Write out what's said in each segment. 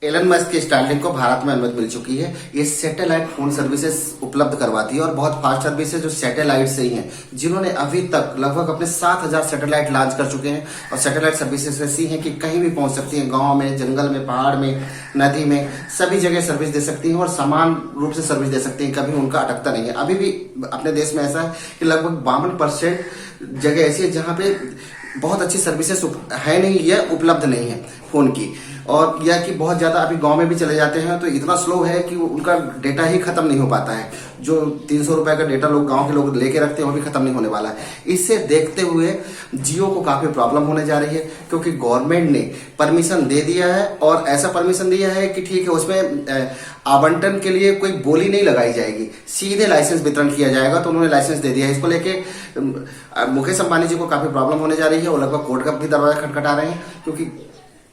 Elon Musk की Starlink को भारत में अनुमति मिल चुकी है। ये सैटेलाइट फोन सर्विसेज उपलब्ध करवाती है और बहुत फास्ट सर्विस है जो सैटेलाइट से ही है, जिन्होंने अभी तक लगभग अपने 7,000 सैटेलाइट लॉन्च कर चुके हैं। और सैटेलाइट सर्विसेज ऐसी हैं कि कहीं भी पहुंच सकती हैं, गांव में, जंगल में, पहाड़ में, नदी में, सभी जगह सर्विस दे सकती हैं और समान रूप से सर्विस दे सकती हैं, कभी उनका अटकता नहीं है। अभी भी अपने देश में ऐसा है कि लगभग 52% जगह ऐसी है जहां पे बहुत अच्छी सर्विसेज है नहीं या उपलब्ध नहीं है फोन की। और यह कि बहुत ज्यादा अभी गांव में भी चले जाते हैं तो इतना स्लो है कि उनका डेटा ही खत्म नहीं हो पाता है। जो 300 रुपए का डेटा लोग गांव के लोग लेके रखते हैं वो भी खत्म नहीं होने वाला है। इससे देखते हुए जियो को काफी प्रॉब्लम होने जा रही है, क्योंकि गवर्नमेंट ने परमिशन दे दिया है और ऐसा परमिशन दिया है कि ठीक है, उसमें आवंटन के लिए कोई बोली नहीं लगाई जाएगी, सीधे लाइसेंस वितरण किया जाएगा। तो उन्होंने लाइसेंस दे दिया है। इसको लेके मुकेश अंबानी जी को काफी प्रॉब्लम होने जा रही है। वो लगभग कोर्ट का भी दरवाजा खटखटा रहे हैं, क्योंकि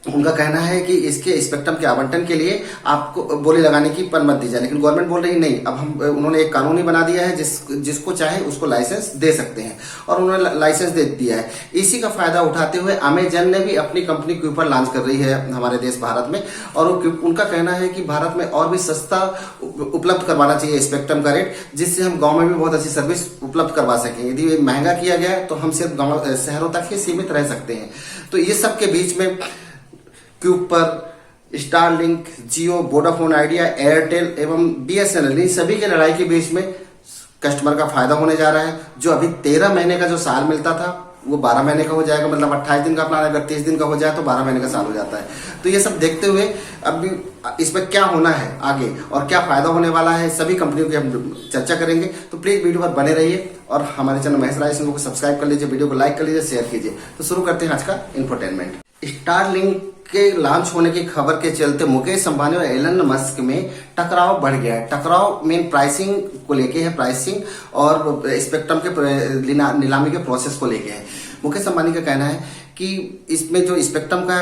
उनका कहना है कि इसके स्पेक्ट्रम के आवंटन के लिए आपको बोली लगाने की परमिट दी जाए, लेकिन गवर्नमेंट बोल रही नहीं। अब हम उन्होंने एक कानून ही बना दिया है, जिसको चाहे उसको लाइसेंस दे सकते हैं और उन्होंने लाइसेंस दे दिया है। इसी का फायदा उठाते हुए अमेजन ने भी अपनी कंपनी क्यूपर लॉन्च कर रही है हमारे देश भारत में। और उनका कहना है कि भारत में और भी सस्ता उपलब्ध करवाना चाहिए स्पेक्ट्रम का रेट, जिससे हम गाँव में भी बहुत अच्छी सर्विस उपलब्ध करवा सकें। यदि महंगा किया गया है तो हम सिर्फ गाँव शहरों तक ही सीमित रह सकते हैं। तो ये सब के बीच में क्यूपर, स्टारलिंक, जियो, वोडाफोन आइडिया, एयरटेल एवं बीएसएनएल, इन सभी की लड़ाई के बीच में कस्टमर का फायदा होने जा रहा है। जो अभी 13 महीने का जो साल मिलता था वो 12 महीने का हो जाएगा। मतलब 28 दिन का प्लान अगर 30 दिन का हो जाए तो 12 महीने का साल हो जाता है। तो ये सब देखते हुए अब इसमें क्या होना है आगे और क्या फायदा होने वाला है, सभी कंपनियों की हम चर्चा करेंगे। तो प्लीज वीडियो पर बने रहिए और हमारे चैनल महेश राज को सब्सक्राइब कर लीजिए, वीडियो को लाइक कर लीजिए, शेयर कीजिए। तो शुरू करते हैं आज का इंफोटेनमेंट। स्टारलिंक के लॉन्च होने की खबर के चलते मुकेश अंबानी और एलन मस्क में टकराव बढ़ गया है। टकराव मेन प्राइसिंग को लेके है, प्राइसिंग और स्पेक्ट्रम के नीलामी के प्रोसेस को लेके है। मुकेश अंबानी का कहना है कि इसमें जो स्पेक्ट्रम का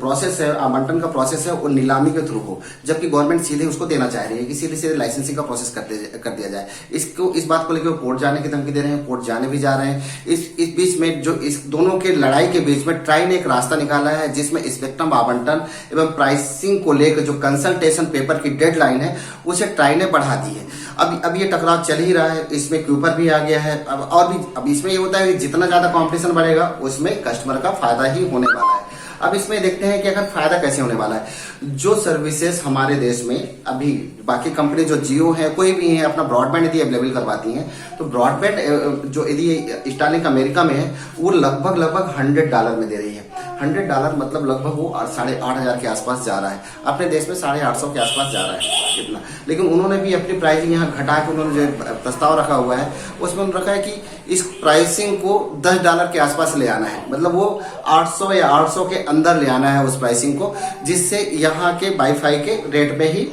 प्रोसेस है, आवंटन का प्रोसेस है, वो नीलामी के थ्रू हो, जबकि गवर्नमेंट सीधे उसको देना चाह रही है कि सीधे सीधे लाइसेंसिंग का प्रोसेस कर दिया जाए। इस बात को लेकर वो कोर्ट जाने की धमकी दे रहे हैं, कोर्ट जाने भी जा रहे हैं। इस बीच में जो इस दोनों के लड़ाई के बीच में ट्राई ने एक रास्ता निकाला है, जिसमें स्पेक्ट्रम आवंटन एवं प्राइसिंग को लेकर जो कंसल्टेशन पेपर की डेडलाइन है उसे ट्राई ने बढ़ा दी है। अब ये टकराव चल ही रहा है, इसमें क्यूपर भी आ गया है। अब इसमें ये होता है कि जितना ज्यादा कंपटीशन बढ़ेगा उसमें कस्टमर का फायदा ही होने वाला है। अब इसमें देखते हैं कि अगर फायदा कैसे होने वाला है। जो सर्विसेज हमारे देश में अभी बाकी कंपनी जो जियो है, कोई भी है, अपना ब्रॉडबैंड यदि अवेलेबल करवाती हैं, तो ब्रॉडबैंड जो यदि स्टारलिंक अमेरिका में है वो लगभग $100 में दे रही है। $100 मतलब लगभग वो 8,500 के आसपास जा रहा है। अपने देश में 850 के आसपास जा रहा है इतना। लेकिन उन्होंने भी अपनी प्राइसिंग यहाँ घटा के उन्होंने जो प्रस्ताव रखा हुआ है उसमें उन्होंने रखा है कि इस प्राइसिंग को $10 के आसपास ले आना है। मतलब वो 800 या 800 के अंदर ले आना है उस प्राइसिंग को, जिससे यहाँ के वाईफाई के रेट में ही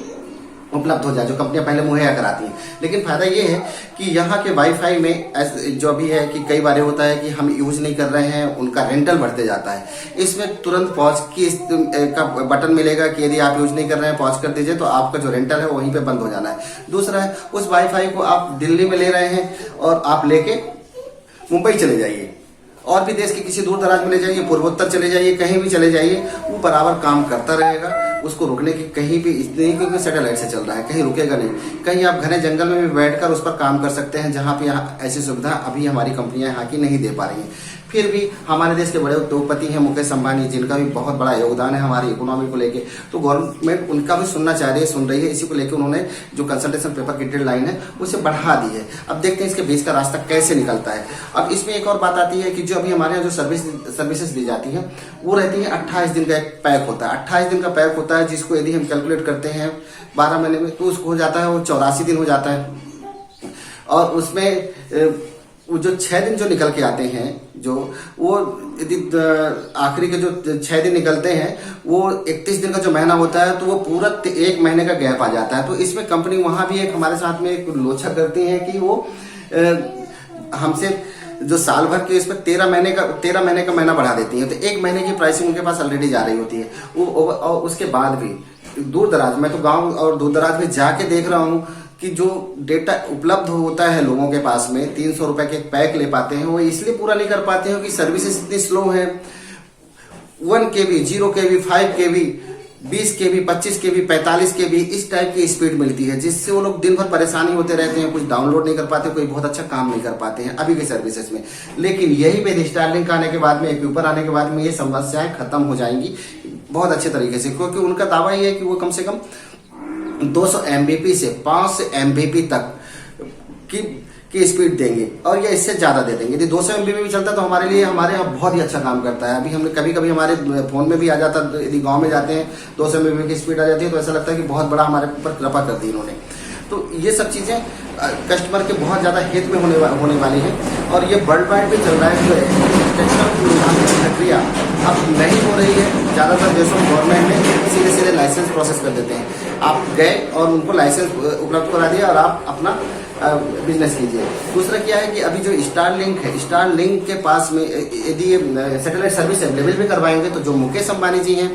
उपलब्ध हो जाए, जो कंपनियां पहले मुहैया कराती हैं। लेकिन फायदा ये है कि यहाँ के वाईफाई में जो भी है कि कई बार होता है कि हम यूज नहीं कर रहे हैं, उनका रेंटल बढ़ते जाता है। इसमें तुरंत पॉज की का बटन मिलेगा कि यदि आप यूज नहीं कर रहे हैं पॉज कर दीजिए, तो आपका जो रेंटल है वहीं पे बंद हो जाना है। दूसरा है, उस वाईफाई को आप दिल्ली में ले रहे हैं और आप लेके मुंबई चले जाइए और भी देश के किसी दूर दराज में ले जाइए, पूर्वोत्तर चले जाइए, कहीं भी चले जाइए, वो बराबर काम करता रहेगा। उसको रुकने की कहीं भी नहीं, क्योंकि सैटेलाइट से चल रहा है, कहीं रुकेगा नहीं। कहीं आप घने जंगल में भी बैठकर उस पर काम कर सकते हैं, जहां पे यहाँ ऐसी सुविधा अभी हमारी कंपनियां यहाँ की नहीं दे पा रही हैं। फिर भी हमारे देश के बड़े उद्योगपति हैं मुकेश अंबानी, जिनका भी बहुत बड़ा योगदान है हमारी इकोनॉमी को लेके, तो गवर्नमेंट उनका भी सुनना चाह रही है, सुन रही है। इसी को लेकर उन्होंने जो कंसल्टेशन पेपर की डेडलाइन है उसे बढ़ा दी है। अब देखते हैं इसके बीच का रास्ता कैसे निकलता है। अब इसमें एक और बात आती है कि जो अभी हमारे यहाँ जो सर्विसेज दी जाती है वो रहती है 28 दिन का एक पैक होता है। 28 दिन का पैक होता है, जिसको यदि हम कैलकुलेट करते हैं 12 महीने में, तो उसको हो जाता है वो 84 दिन हो जाता है। और उसमें वो जो 6 दिन जो निकल के आते हैं, जो वो यदि आखिरी के जो 6 दिन निकलते हैं, वो 31 दिन का जो महीना होता है, तो वो पूरा 1 महीने का गैप आ जाता है। तो इसमें कंपनी वहां भी एक हमारे साथ में एक लोचा करती है कि वो हमसे जो साल भर के इसमें 13 महीने का महीना बढ़ा देती है। तो 1 महीने की प्राइसिंग उनके पास ऑलरेडी जा रही होती है। और उसके बाद भी दूर दराज, मैं तो गाँव और दूर दराज में जाके देख रहा हूँ कि जो डेटा उपलब्ध होता है लोगों के पास में, 300 रुपए के पैक ले पाते हैं, वो इसलिए पूरा नहीं कर पाते हैं कि सर्विसेज इतनी स्लो है। 1 KB, 0 KB, 5 KB 20 केबी, 25 केबी, 45 केबी इस टाइप की स्पीड मिलती है, जिससे वो लोग दिन भर परेशानी होते रहते हैं, कुछ डाउनलोड नहीं कर पाते, कोई बहुत अच्छा काम नहीं कर पाते हैं अभी की सर्विसेज में। लेकिन यही पे स्टारलिंक आने के बाद में, एक्यूपर आने के बाद में ये समस्याएं खत्म हो जाएंगी बहुत अच्छे तरीके से, क्योंकि उनका दावा ये है कि वो कम से कम 200 MBP से 500 MBP तक की स्पीड देंगे, और ये इससे ज्यादा दे देंगे। यदि 200 MBP भी चलता है तो हमारे लिए, हमारे यहाँ बहुत ही अच्छा काम करता है। अभी हमने कभी कभी हमारे फोन में भी आ जाता है, यदि गांव में जाते हैं 200 MBP की स्पीड आ जाती है तो ऐसा लगता है कि बहुत बड़ा हमारे ऊपर कृपा कर दी इन्होंने। तो ये सब चीजें कस्टमर के बहुत ज्यादा हित में होने वाली है, और ये वर्ल्ड वाइड भी चल रहा है। जो प्रक्रिया अब नहीं हो रही है, ज्यादातर देशों में गवर्नमेंट ने सीधे सीधे लाइसेंस प्रोसेस कर देते हैं। आप गए और उनको लाइसेंस उपलब्ध करा दिया और आप अपना बिजनेस कीजिए। दूसरा क्या है कि अभी जो स्टारलिंक है, स्टारलिंक के पास में यदि ये सैटेलाइट सर्विस अवेलेबल भी करवाएंगे तो जो मुकेश अंबानी जी हैं,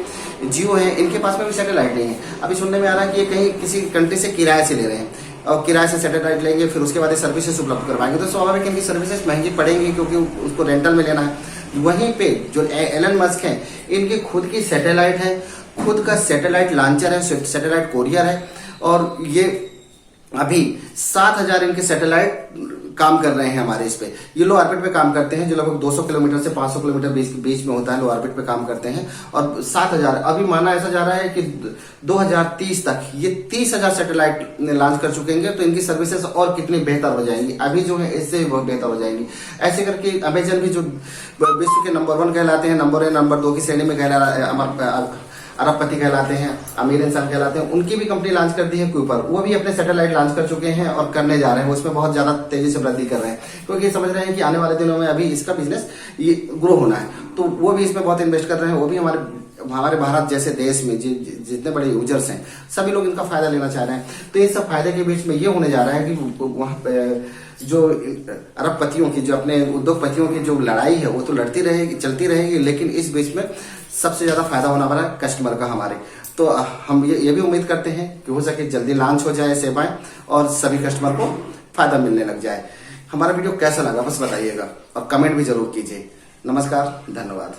जियो हैं, इनके पास में भी सैटेलाइट नहीं है। अभी सुनने में आ रहा है कि ये कहीं किसी कंट्री से किराए से ले रहे हैं, और किराए से सैटेलाइट लेंगे, फिर उसके बाद सर्विसेज उपलब्ध करवाएंगे, तो स्वाभाविक इनकी सर्विसेज महंगी पड़ेंगी, क्योंकि उसको रेंटल में लेना है। वहीं पे जो एलन मस्क हैं, इनकी खुद की सैटेलाइट है, खुद का सैटेलाइट लॉन्चर है, सैटेलाइट कोरियर है, और ये अभी 7000 इनके सैटेलाइट काम कर रहे हैं हमारे इस पे। ये लो ऑर्बिट पे काम करते हैं, जो लगभग 200 किलोमीटर से 500 किलोमीटर बीच में होता है, लो ऑर्बिट पे काम करते हैं। और 7000 अभी माना ऐसा जा रहा है कि 2030 तक ये 30,000 सैटेलाइट लॉन्च कर चुके हैं, तो इनकी सर्विसेज और कितनी बेहतर हो जाएंगी, अभी जो है इससे भी बहुत बेहतर हो जाएंगी। ऐसे करके अमेजन भी, जो विश्व के नंबर 1 कहलाते हैं, नंबर 1 नंबर 2 की श्रेणी में अरबपति कहलाते हैं, अमीर इंसान कहलाते हैं, उनकी भी कंपनी लॉन्च कर दी है क्यूपर। वो भी अपने सैटेलाइट लॉन्च कर चुके हैं और करने जा रहे हैं, उसमें बहुत ज्यादा तेजी से वृद्धि कर रहे हैं, क्योंकि समझ रहे हैं कि आने वाले दिनों में अभी इसका बिजनेस ये ग्रो होना है, तो वो भी इसमें बहुत इन्वेस्ट कर रहे हैं। वो भी हमारे भारत जैसे देश में जितने बड़े यूजर्स हैं, सभी लोग इनका फायदा लेना चाह रहे हैं। तो इन सब फायदे के बीच में ये होने जा रहा है कि वहां पे जो अरबपतियों की, जो अपने उद्योगपतियों की जो लड़ाई है, वो तो लड़ती रहेगी, चलती रहेगी, लेकिन इस बीच में सबसे ज्यादा फायदा होना वाला है कस्टमर का हमारे। तो हम ये भी उम्मीद करते हैं कि हो सके जल्दी लॉन्च हो जाए सेवाएं और सभी कस्टमर को फायदा मिलने लग जाए। हमारा वीडियो कैसा लगा बस बताइएगा, और कमेंट भी जरूर कीजिए। नमस्कार, धन्यवाद।